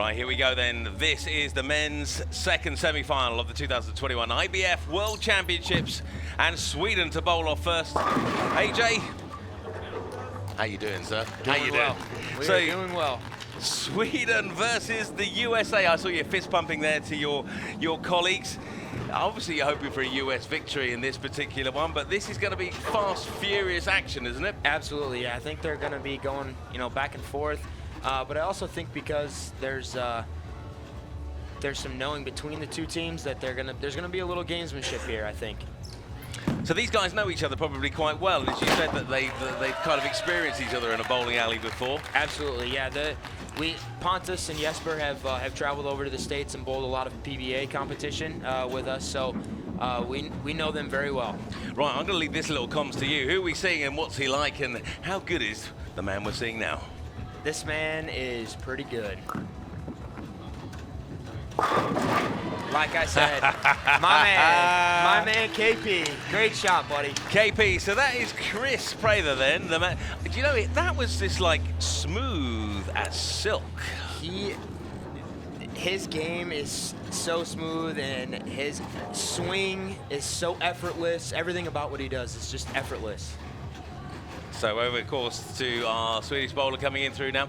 Right, here we go then. This is the men's second semi-final of the 2021 IBF World Championships, and Sweden to bowl off first. AJ, how you doing, sir? Doing how you well. doing? We are doing well. Sweden versus the USA. I saw you fist pumping there to your colleagues. Obviously, you're hoping for a US victory in this particular one, but this is going to be fast, furious action, isn't it? Absolutely, yeah. I think they're going to be going, back and forth. But I also think because there's some knowing between the two teams that there's gonna be a little gamesmanship here, I think. So these guys know each other probably quite well, and as you said that they've kind of experienced each other in a bowling alley before. Absolutely, yeah. Pontus and Jesper have traveled over to the States and bowled a lot of PBA competition with us, so we know them very well. Right, I'm going to leave this little comms to you. Who are we seeing and what's he like, and how good is the man we're seeing now? This man is pretty good. Like I said, my man KP. Great shot, buddy. KP, so that is Chris Prather then. The man, do you know, that was just like smooth as silk. His game is so smooth and his swing is so effortless. Everything about what he does is just effortless. So over, of course, to our Swedish bowler coming in through now.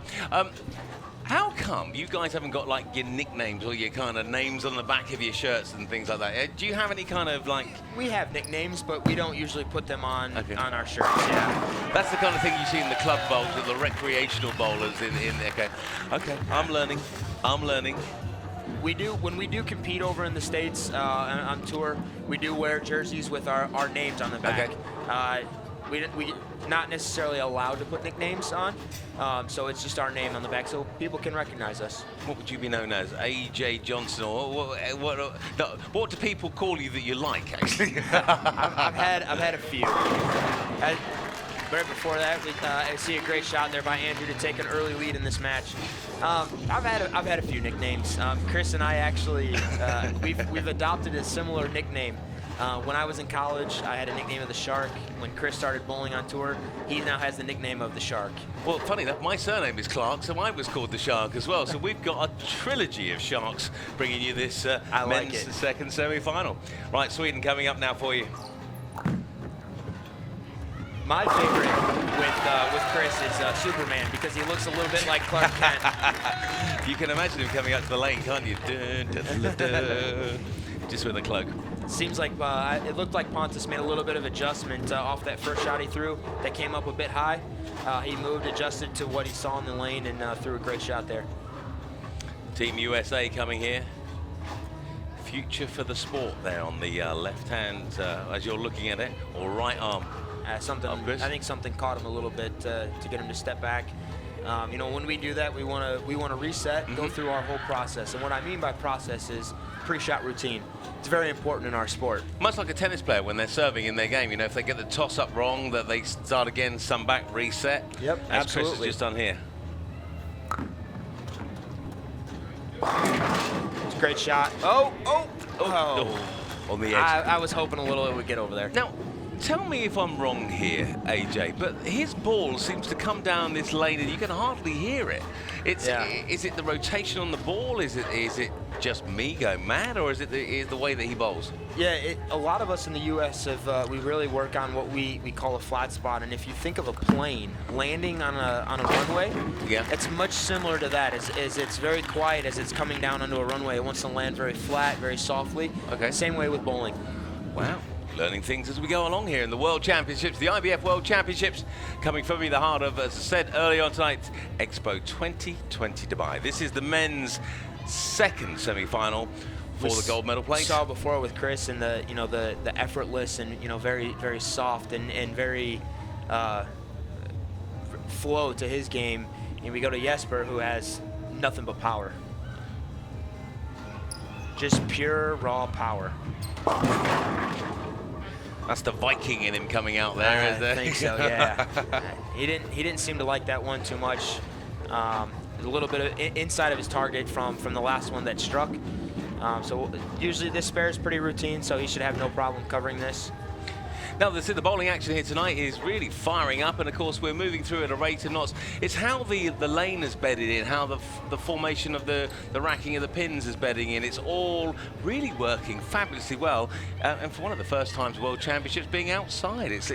How come you guys haven't got like your nicknames or your kind of names on the back of your shirts and things like that? Do you have any kind of like... We have nicknames, but we don't usually put them on our shirts, yeah. That's the kind of thing you see in the club bowls with the recreational bowlers in there. Okay, I'm learning. When we do compete over in the States on tour, we do wear jerseys with our names on the back. Okay. We not necessarily allowed to put nicknames on, so it's just our name on the back, so people can recognize us. What would you be known as? AJ Johnson, or what do people call you that you like, actually? I've had a few. Right before that, I see a great shot there by Andrew to take an early lead in this match. I've had a few nicknames. Chris and I actually we've adopted a similar nickname. When I was in college, I had a nickname of the Shark. When Chris started bowling on tour, he now has the nickname of the Shark. Well, funny enough, my surname is Clark, so I was called the Shark as well. So we've got a trilogy of Sharks bringing you this men's second semi-final. Right, Sweden coming up now for you. My favorite with Chris is Superman, because he looks a little bit like Clark Kent. You can imagine him coming out to the lane, can't you? Just with a cloak. Seems like it looked like Pontus made a little bit of adjustment off that first shot he threw that came up a bit high. He moved, adjusted to what he saw in the lane, and threw a great shot there. Team USA coming here. Future for the sport there on the left hand as you're looking at it, or right arm. I think something caught him a little bit to get him to step back. When we do that, we want to reset and go through our whole process. And what I mean by process is pre-shot routine. It's very important in our sport. Much like a tennis player when they're serving in their game, if they get the toss up wrong, that they start again, some back, reset. Yep, as absolutely. Chris has just done here. It's a great shot. Oh. On the edge. I was hoping a little it would get over there. Now, tell me if I'm wrong here, AJ, but his ball seems to come down this lane and you can hardly hear it. Is it the rotation on the ball? Is it just me going mad, or is it the way that he bowls? Yeah, a lot of us in the U.S. we really work on what we call a flat spot, and if you think of a plane landing on a runway, it's much similar to that. It's very quiet as it's coming down onto a runway. It wants to land very flat, very softly. Okay. Same way with bowling. Wow. Learning things as we go along here in the World Championships, the IBF World Championships, coming from the heart of, as I said earlier on tonight, Expo 2020 Dubai. This is the men's second semi-final for the gold medal place. We saw before with Chris and the effortless and very, very soft and very flow to his game. And we go to Jesper, who has nothing but power, just pure raw power. That's the Viking in him coming out there, is there? I think so, yeah. He didn't seem to like that one too much. A little bit of inside of his target from the last one that struck. So usually this spare is pretty routine, so he should have no problem covering this. Now, the bowling action here tonight is really firing up, and of course we're moving through at a rate of knots. It's how the lane is bedded in, how the formation of the racking of the pins is bedding in. It's all really working fabulously well, and for one of the first times World Championships being outside, it's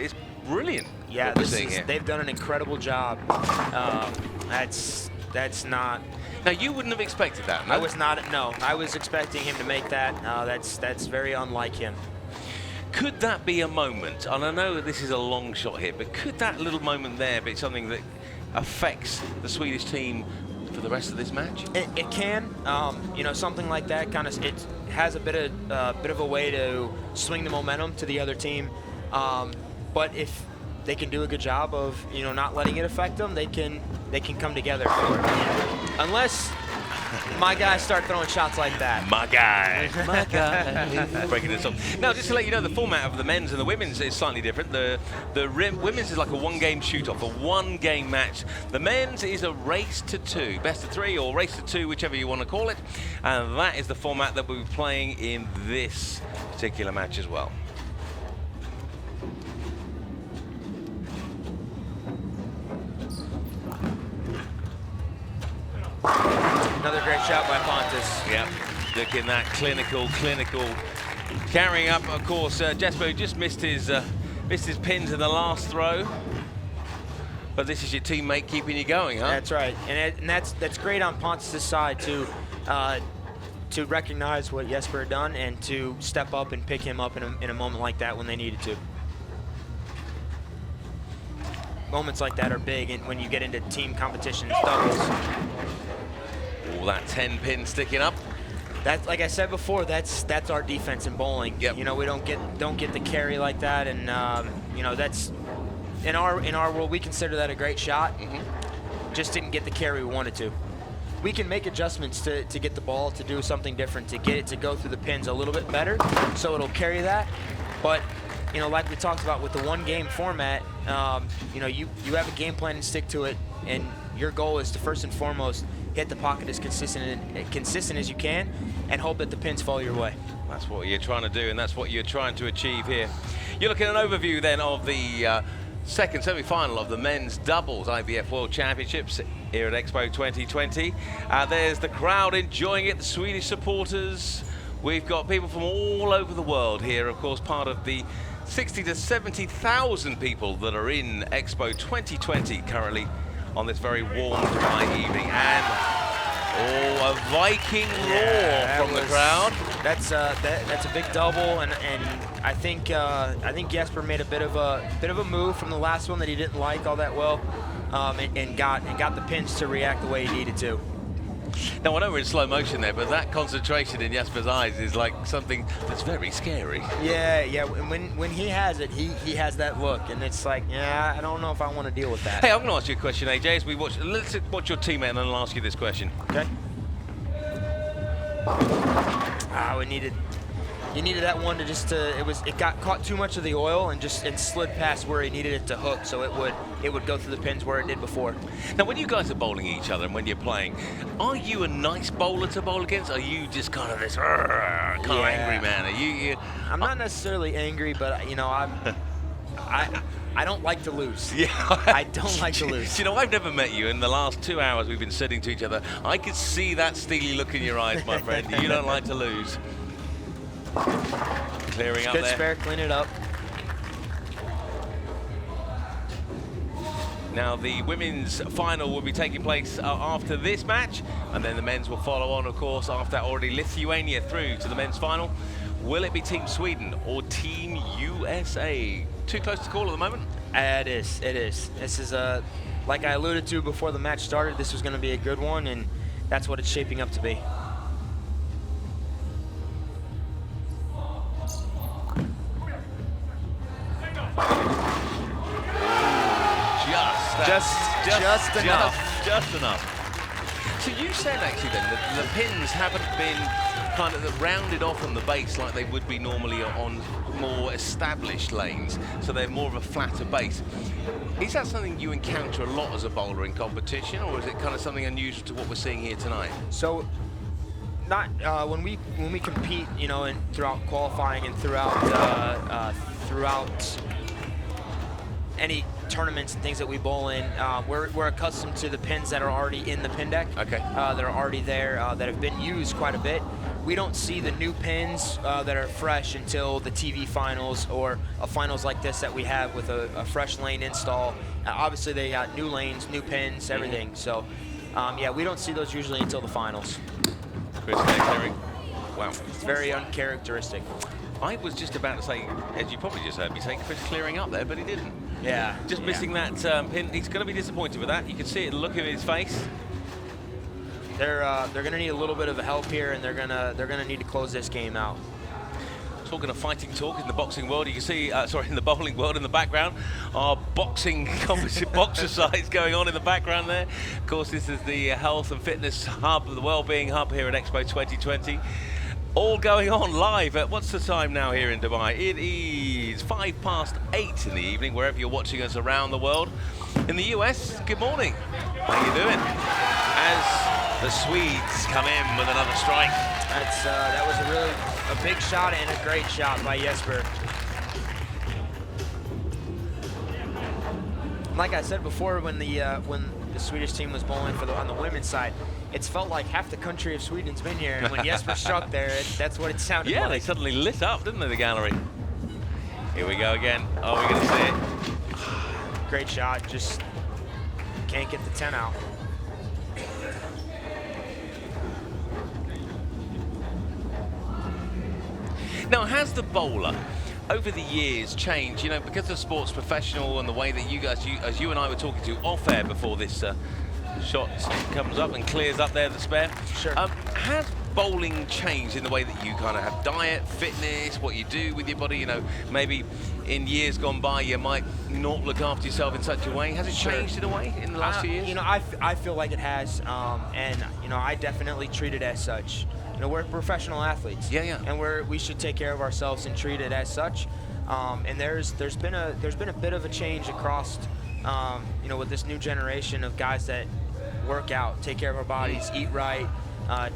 brilliant. Yeah, they've done an incredible job. That's not. Now, you wouldn't have expected that, no? I was not. No, I was expecting him to make that. That's very unlike him. Could that be a moment, and I know that this is a long shot here, but could that little moment there be something that affects the Swedish team for the rest of this match? It can. You know, something like that it has a bit of a way to swing the momentum to the other team. But if they can do a good job of, you know, not letting it affect them, they can come together for it. Unless my guys start throwing shots like that. My guy. Breaking this up. Now, just to let you know, the format of the men's and the women's is slightly different. The women's is like a one-game shoot-off, a one-game match. The men's is a race to 2, best of 3 or race to 2, whichever you want to call it. And that is the format that we'll be playing in this particular match as well. Another great shot by Pontus. Yep, looking that clinical. Carrying up, of course, Jesper just missed his pins in the last throw. But this is your teammate keeping you going, huh? That's right, and that's great on Pontus' side to recognize what Jesper had done and to step up and pick him up in a moment like that when they needed to. Moments like that are big, and when you get into team competition, it's doubles. All that 10 pin sticking up. That's, like I said before, that's our defense in bowling. Yep. You know, we don't get the carry like that, and you know, that's in our world we consider that a great shot. Just didn't get the carry we wanted to. We can make adjustments to get the ball to do something different, to get it to go through the pins a little bit better, so it'll carry that. But you know, like we talked about with the one-game format, you know, you have a game plan and stick to it, and your goal is to first and foremost hit the pocket as consistent as you can, and hope that the pins fall your way. That's what you're trying to do, and that's what you're trying to achieve here. You're looking at an overview then of the second semi-final of the men's doubles IBF World Championships here at Expo 2020. There's the crowd enjoying it, the Swedish supporters. We've got people from all over the world here, of course, part of the 60 to 70,000 people that are in Expo 2020 currently on this very warm, dry evening. And, oh, a Viking roar from the crowd. That's a big double, and I think Jesper made a bit of a move from the last one that he didn't like all that well, and got the pins to react the way he needed to. Now, I know we're in slow motion there, but that concentration in Jesper's eyes is like something that's very scary. Yeah. When he has it, he has that look, and it's like, yeah, I don't know if I want to deal with that. Hey, I'm going to ask you a question, AJ, as we watch. Let's watch your teammate, and then I'll ask you this question. Okay. You needed that one to it got caught too much of the oil and it slid past where he needed it to hook, so it would go through the pins where it did before. Now, when you guys are bowling each other and when you're playing, are you a nice bowler to bowl against? Are you just kind of this kind of angry man? Are you? I'm not necessarily angry, but you know, I don't like to lose. Yeah. I don't like to lose. You know, I've never met you. In the last 2 hours we've been sitting to each other, I could see that steely look in your eyes, my friend. You don't like to lose. Clearing up good there. spare, clean it up. Now, the women's final will be taking place after this match, and then the men's will follow on, of course, after that. Already Lithuania through to the men's final. Will it be Team Sweden or Team USA? Too close to call at the moment? It is. This is like I alluded to before the match started, this was going to be a good one, and that's what it's shaping up to be. Just enough. So you said actually then that the pins haven't been kind of rounded off on the base like they would be normally on more established lanes, so they're more of a flatter base. Is that something you encounter a lot as a bowler in competition, or is it kind of something unusual to what we're seeing here tonight? So, not when we compete, you know, and throughout qualifying and throughout throughout any tournaments and things that we bowl in, we're accustomed to the pins that are already in the pin deck. Okay. That are already there, that have been used quite a bit. We don't see the new pins that are fresh until the TV finals or a finals like this that we have with a fresh lane install. Obviously, they got new lanes, new pins, everything. So, yeah, we don't see those usually until the finals. Chris clearing. Wow. It's very uncharacteristic. I was just about to say, as you probably just heard me say, Chris clearing up there, but he didn't. Yeah. Just missing that pin. He's going to be disappointed with that. You can see it, the look of his face. They're going to need a little bit of help here, and they're gonna need to close this game out. Talking of fighting talk in the boxing world, you can see, in the bowling world in the background, our boxing competition boxercise going on in the background there. Of course, this is the health and fitness hub, the well-being hub here at Expo 2020. All going on live at, what's the time now here in Dubai? It is 8:05 in the evening, wherever you're watching us around the world. In the US, good morning. How you doing? As the Swedes come in with another strike. That was a big shot and a great shot by Jesper. Like I said before, when the Swedish team was bowling on the women's side, it's felt like half the country of Sweden's been here, and when Jesper struck there, that's what it sounded like. Yeah, they suddenly lit up, didn't they, the gallery? Here we go again. Oh, we're going to see it. Great shot, just can't get the 10 out. Now, has the bowler over the years changed, you know, because the sport's professional and the way that you guys, as you and I were talking to off air before this shot comes up and clears up there, the spare. Sure. Has bowling changed in the way that you kind of have diet, fitness, what you do with your body? You know, maybe in years gone by you might not look after yourself in such a way. Has it changed in a way in the last few years? You know, I feel like it has, and you know, I definitely treat it as such. You know, we're professional athletes. Yeah, yeah. And we should take care of ourselves and treat it as such. And there's been a bit of a change across, you know, with this new generation of guys that work out, take care of our bodies, eat right,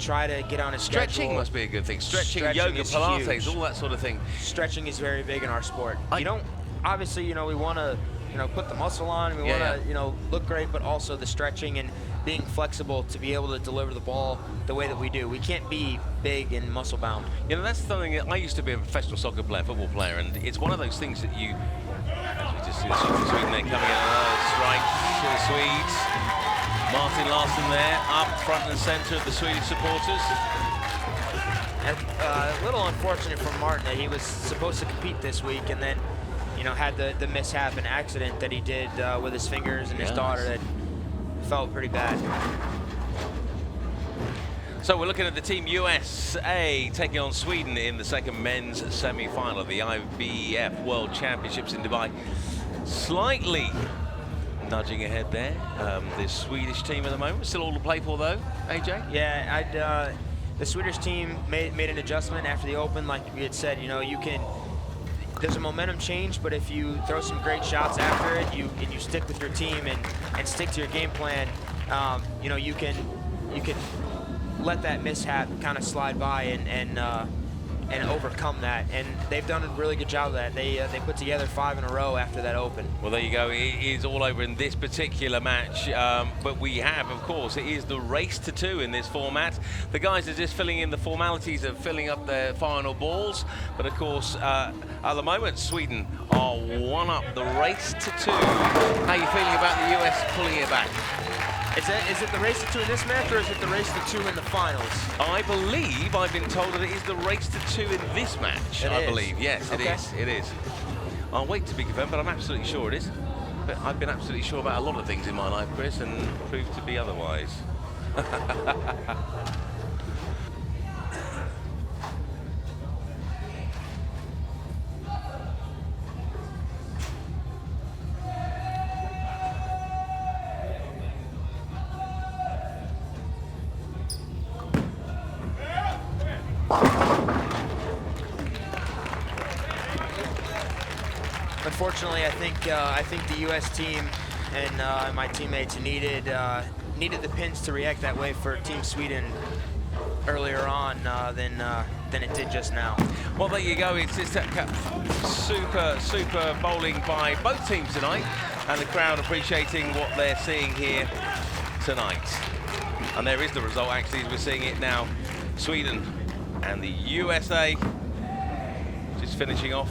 try to get on a schedule. Stretching must be a good thing. Stretching yoga, is Pilates, huge. all that sort of thing. Stretching is very big in our sport. You don't, obviously, you know, we want to, you know, put the muscle on, we want to, you know, look great, but also the stretching and being flexible to be able to deliver the ball the way that we do. We can't be big and muscle bound. You know, that's something that I used to be a professional soccer player, football player, and it's one of those things that you, as we just see the Sweden there coming out, strike to the Swedes. Martin Larsson there, up front and centre of the Swedish supporters. And, a little unfortunate for Martin that he was supposed to compete this week and then, you know, had the mishap and accident that he did with his fingers and his daughter that felt pretty bad. So we're looking at the Team USA taking on Sweden in the second men's semi-final of the IBF World Championships in Dubai. Slightly nudging ahead there, this Swedish team at the moment. Still all to play for though, AJ? Yeah, the Swedish team made an adjustment after the Open. Like we had said, you know, there's a momentum change, but if you throw some great shots after it, you stick with your team and stick to your game plan, you know, you can let that mishap kind of slide by and overcome that. And they've done a really good job of that. They put together 5 in a row after that Open. Well, there you go. It is all over in this particular match. But we have, of course, it is the race to 2 in this format. The guys are just filling in the formalities of filling up their final balls. But, of course, at the moment, Sweden are 1 up the race to 2. How are you feeling about the US pulling it back? Is it the race to 2 in this match, or is it the race to 2 in the finals? I believe I've been told that it is the race to 2 in this match. I believe, yes, Okay. it is. I'll wait to be confirmed, but I'm absolutely sure it is. But I've been absolutely sure about a lot of things in my life, Chris, and proved to be otherwise. Unfortunately, I think the U.S. team and my teammates needed the pins to react that way for Team Sweden earlier on than than it did just now. Well, there you go. It's super bowling by both teams tonight, and the crowd appreciating what they're seeing here tonight. And there is the result, actually, as we're seeing it now. Sweden and the USA just finishing off.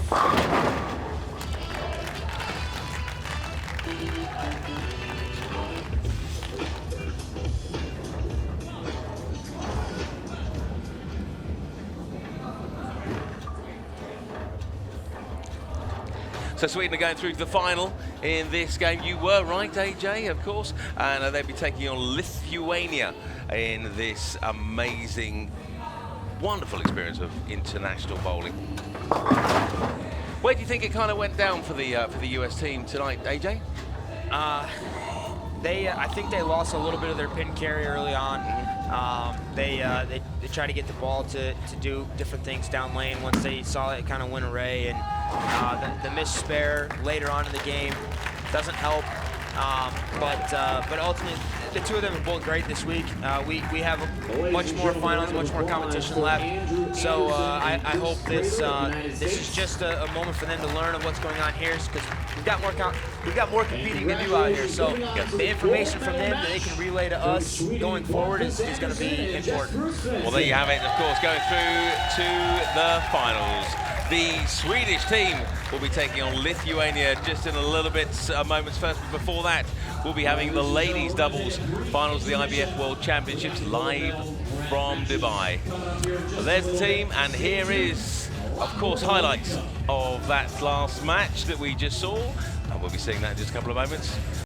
So Sweden are going through to the final in this game. You were right, AJ, of course. And they'll be taking on Lithuania in this amazing, wonderful experience of international bowling. Where do you think it kind of went down for the US team tonight, AJ? I think they lost a little bit of their pin carry early on. They tried to get the ball to do different things down lane once they saw it kind of went array, and the missed spare later on in the game doesn't help. But ultimately, the two of them have bowled great this week. We have much more finals, much more competition left. So I hope this is just a moment for them to learn of what's going on here, because we've got more competing to do out here. So the information from them that they can relay to us going forward is going to be important. Well, there you have it. Of course, going through to the finals. The Swedish team will be taking on Lithuania just in a little bit, moments first. But before that, we'll be having the ladies doubles finals of the IBF World Championships live from Dubai. So there's the team, and here is, of course, highlights of that last match that we just saw. And we'll be seeing that in just a couple of moments.